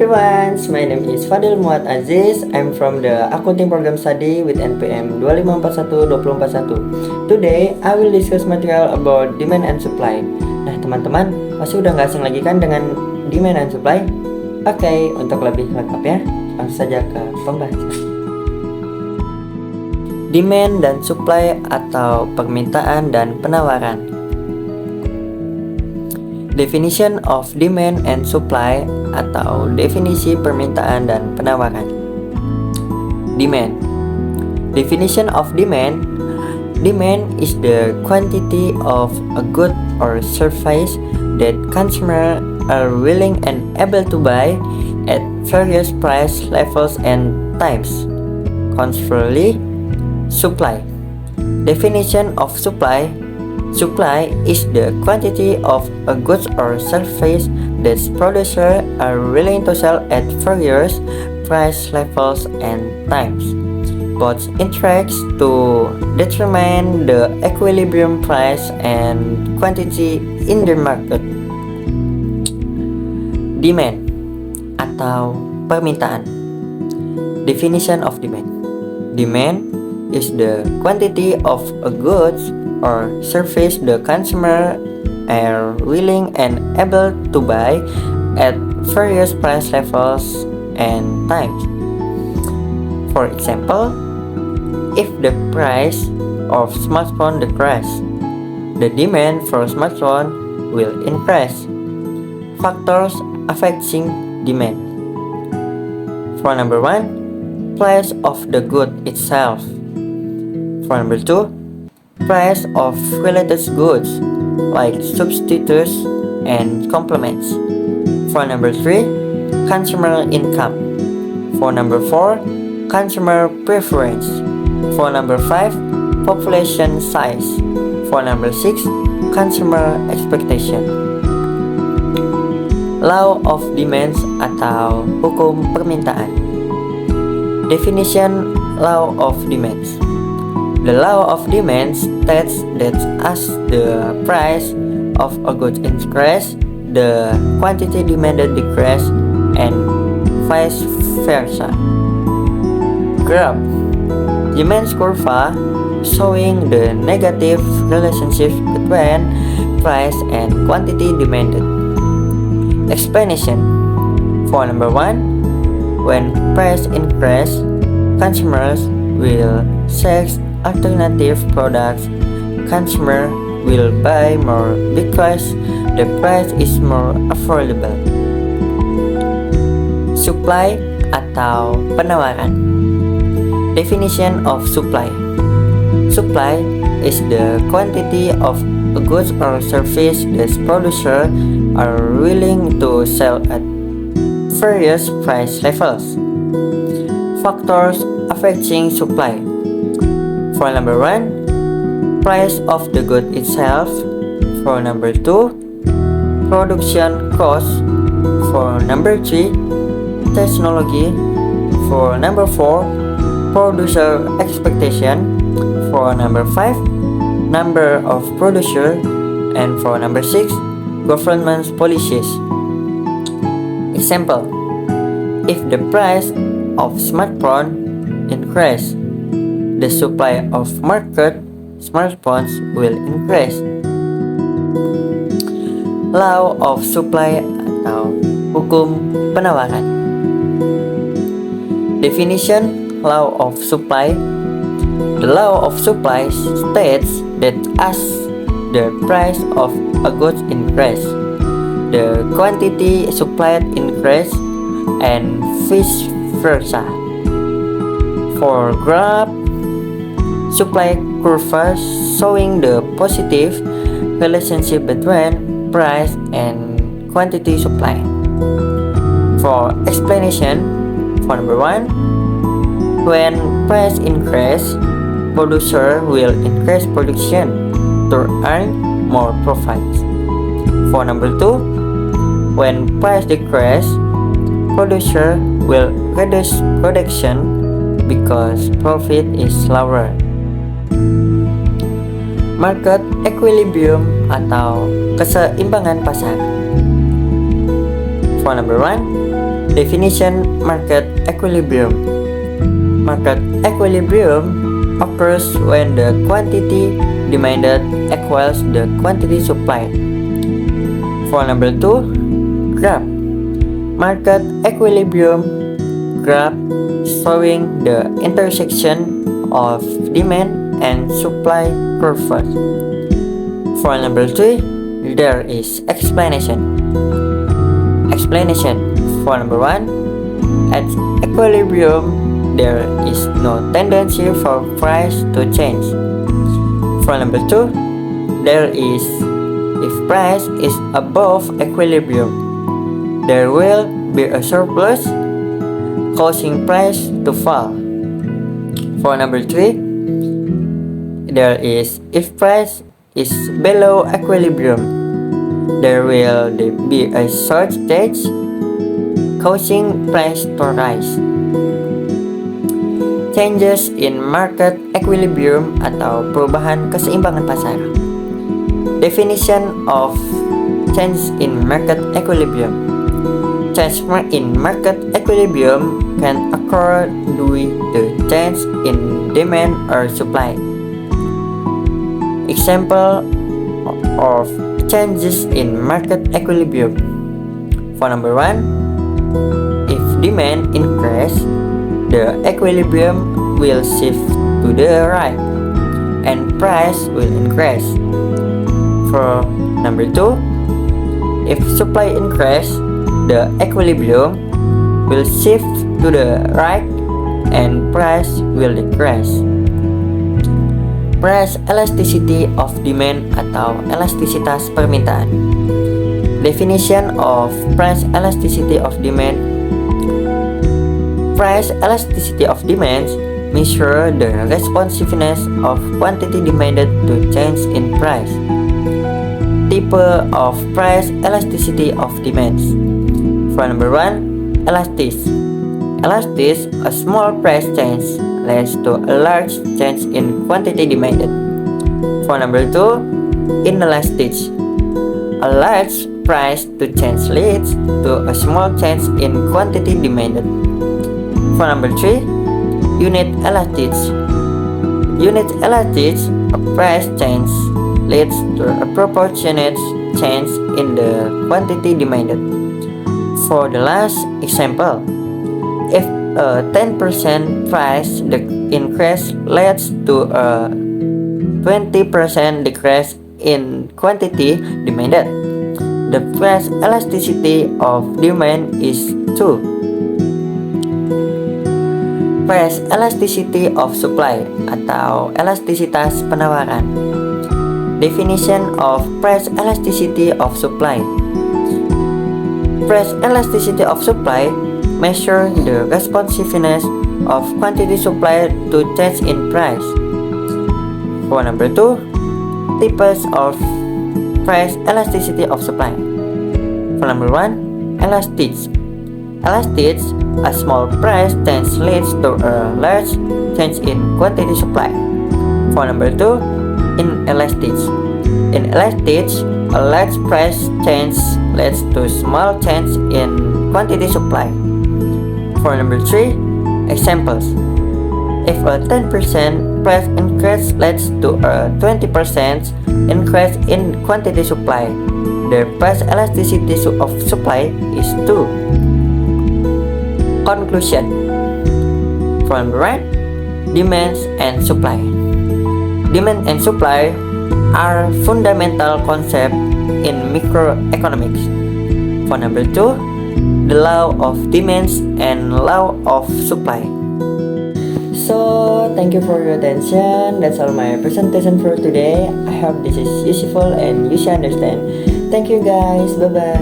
everyone, my name is Fadil Muad Aziz. I'm from the Accounting Program Study with NPM 2541-2041. Today, I will discuss material about demand and supply. Nah teman-teman, pasti udah gak asing lagi kan dengan demand and supply? Oke, untuk lebih lengkap ya, langsung saja ke pembahasan. Demand dan supply atau permintaan dan penawaran. Definition of demand and supply atau definisi permintaan dan penawaran. Demand. Definition of demand. Demand is the quantity of a good or service that consumers are willing and able to buy at various price levels and times. Conversely, supply. Definition of supply. Supply is the quantity of a goods or service that producers are willing to sell at various price levels and times. Both interests to determine the equilibrium price and quantity in the market. Demand atau permintaan. Definition of demand. Demand is the quantity of a goods or service the consumer are willing and able to buy at various price levels and times. For example, if the price of smartphone decreases, the demand for smartphone will increase. Factors affecting demand. For number 1, price of the good itself. For number 2, price of related goods like substitutes and complements. For number 3, consumer income. For number 4, consumer preference. For number 5, population size. For number 6, consumer expectation. Law of demands atau hukum permintaan. Definition law of demands. The law of demand states that as the price of a good increases, the quantity demanded decreases, and vice versa. Graph. Demand curve showing the negative relationship between price and quantity demanded. Explanation. For number 1, when price increases, consumers will seek alternative products. Consumer will buy more because the price is more affordable. Supply atau penawaran. Definition of supply. Supply is the quantity of a goods or service that producers are willing to sell at various price levels. Factors affecting supply. For number 1, price of the good itself. For number 2, production cost. For number 3, technology. For number 4, producer expectation. For number 5, number of producer. And for number 6, government policies. Example, if the price of smartphone increase, the supply of market smartphones will increase. Law of supply atau hukum penawaran. Definition law of supply. The law of supply states that as the price of a good increase, the quantity supplied increase and vice versa. For graph, supply curve showing the positive relationship between price and quantity supply. For explanation, for number 1, when price increase, producer will increase production to earn more profits. For number 2, when price decrease, producer will reduce production because profit is lower. Market equilibrium atau keseimbangan pasar. For number 1, Definition: market equilibrium. Market equilibrium occurs when the quantity demanded equals the quantity supplied. For number 2, graph. Market equilibrium graph showing the intersection of demand and supply curves. For number 3, there is explanation. For number 1, at equilibrium there is no tendency for price to change. For number 2, there is, if price is above equilibrium, there will be a surplus causing price to fall. For number 3, there is, if price is below equilibrium, there will be a shortage causing price to rise. Changes in market equilibrium atau perubahan keseimbangan pasar. Definition of change in market equilibrium. Change in market equilibrium can occur due to change in demand or supply. Example of changes in market equilibrium. For number 1, if demand increase, the equilibrium will shift to the right and price will increase. For number 2, if supply increase, the equilibrium will shift to the right and price will decrease. Price elasticity of demand atau elastisitas permintaan. Definition of price elasticity of demand. Price elasticity of demand measure the responsiveness of quantity demanded to change in price. Type of price elasticity of demands. For number 1, elastic, a small price change leads to a large change in quantity demanded. For number 2, inelastic, a large price to change leads to a small change in quantity demanded. For number 3, unit elastic, a price change leads to a proportionate change in the quantity demanded. For the last example, if a 10% price increase leads to a 20% decrease in quantity demanded, the price elasticity of demand is 2. Price elasticity of supply atau elastisitas penawaran. Definition of price elasticity of supply. Price elasticity of supply measure the responsiveness of quantity supplied to change in price. For number 2, types of price elasticity of supply. For number 1, elastic, a small price change leads to a large change in quantity supply. For number 2, inelastic, a large price change leads to small change in quantity supply. For number 3, examples. If a 10% price increase leads to a 20% increase in quantity supply, the price elasticity of supply is 2. Conclusion. From the right, demand and supply. Demand and supply are fundamental concepts in microeconomics. For number 2, the law of demand and law of supply. So, thank you for your attention. That's all my presentation for today. I hope this is useful and you should understand. Thank you guys. Bye-bye.